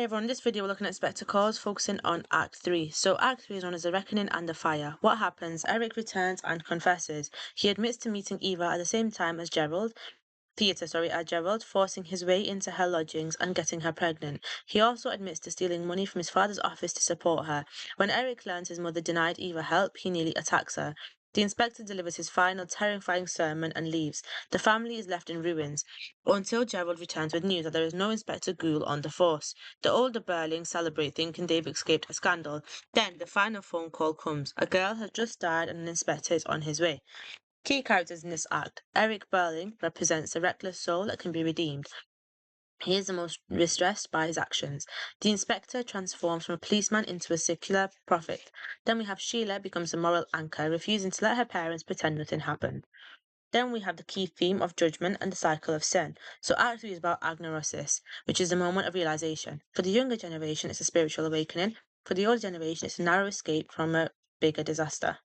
Hi everyone, in this video we're looking at spectacles, focusing on Act 3. So Act 3 is known as the Reckoning and the Fire. What happens? Eric returns and confesses. He admits to meeting Eva at the same time as Gerald, forcing his way into her lodgings and getting her pregnant. He also admits to stealing money from his father's office to support her. When Eric learns his mother denied Eva help, he nearly attacks her. The inspector delivers his final terrifying sermon and leaves. The family is left in ruins until Gerald returns with news that there is no Inspector Ghoul on the force. The older Birling celebrate thinking they've escaped a scandal. Then the final phone call comes. A girl has just died and an inspector is on his way. Key characters in this act. Eric Birling represents a reckless soul that can be redeemed. He is the most distressed by his actions. The inspector transforms from a policeman into a secular prophet. Then we have Sheila becomes a moral anchor, refusing to let her parents pretend nothing happened. Then we have the key theme of judgment and the cycle of sin. So Act 3 is about agnosis, which is the moment of realization. For the younger generation, it's a spiritual awakening. For the older generation, it's a narrow escape from a bigger disaster.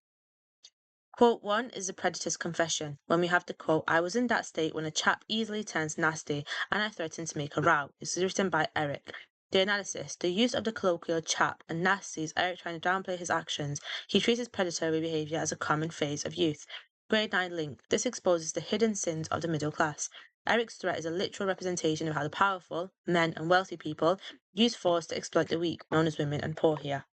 Quote 1 is the predator's confession, when we have the quote, "I was in that state when a chap easily turns nasty and I threatened to make a row." This is written by Eric. The analysis, the use of the colloquial chap and nasty is Eric trying to downplay his actions. He treats his predatory behaviour as a common phase of youth. Grade 9 link, this exposes the hidden sins of the middle class. Eric's threat is a literal representation of how the powerful, men and wealthy people, use force to exploit the weak, known as women and poor here.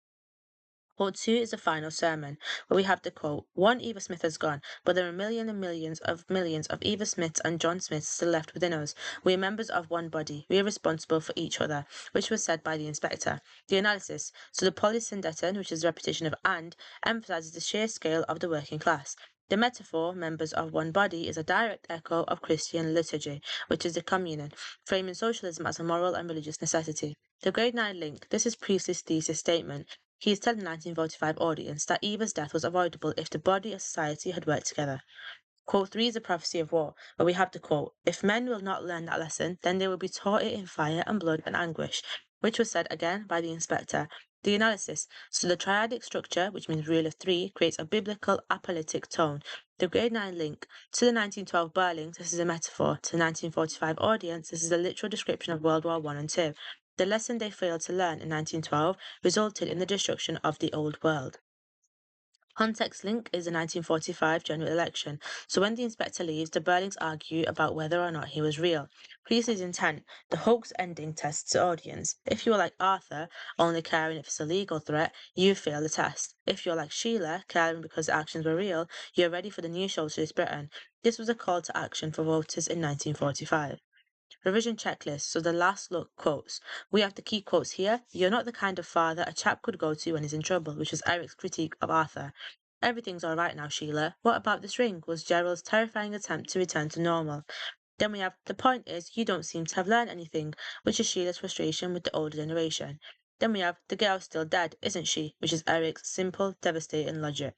Quote 2 is the final sermon, where we have the quote, "One Eva Smith has gone, but there are millions and millions of Eva Smiths and John Smiths still left within us. We are members of one body. We are responsible for each other," which was said by the inspector. The analysis, so the polysyndeton, which is a repetition of and, emphasizes the sheer scale of the working class. The metaphor, members of one body, is a direct echo of Christian liturgy, which is the communion, framing socialism as a moral and religious necessity. The grade 9 link, this is Priestley's thesis statement. He is telling the 1945 audience that Eva's death was avoidable if the body of society had worked together. Quote 3 is the prophecy of war, where we have the quote, "If men will not learn that lesson, then they will be taught it in fire and blood and anguish," which was said again by the inspector. The analysis, so the triadic structure, which means rule of 3, creates a biblical apocalyptic tone. The grade 9 link, to the 1912 Birlings, this is a metaphor. To the 1945 audience, this is a literal description of World War I and II. The lesson they failed to learn in 1912 resulted in the destruction of the old world. Context link is the 1945 general election. So when the inspector leaves, the Birlings argue about whether or not he was real. Priestley's intent, the hoax ending tests the audience. If you're like Arthur, only caring if it's a legal threat, you fail the test. If you're like Sheila, caring because the actions were real, you're ready for the new socialist Britain. This was a call to action for voters in 1945. Revision checklist, so the last look quotes. We have the key quotes here. "You're not the kind of father a chap could go to when he's in trouble," which was Eric's critique of Arthur. "Everything's all right now, Sheila. What about this ring?" was Gerald's terrifying attempt to return to normal. Then we have, "The point is, you don't seem to have learned anything," which is Sheila's frustration with the older generation. Then we have, "The girl's still dead, isn't she?" which is Eric's simple, devastating logic.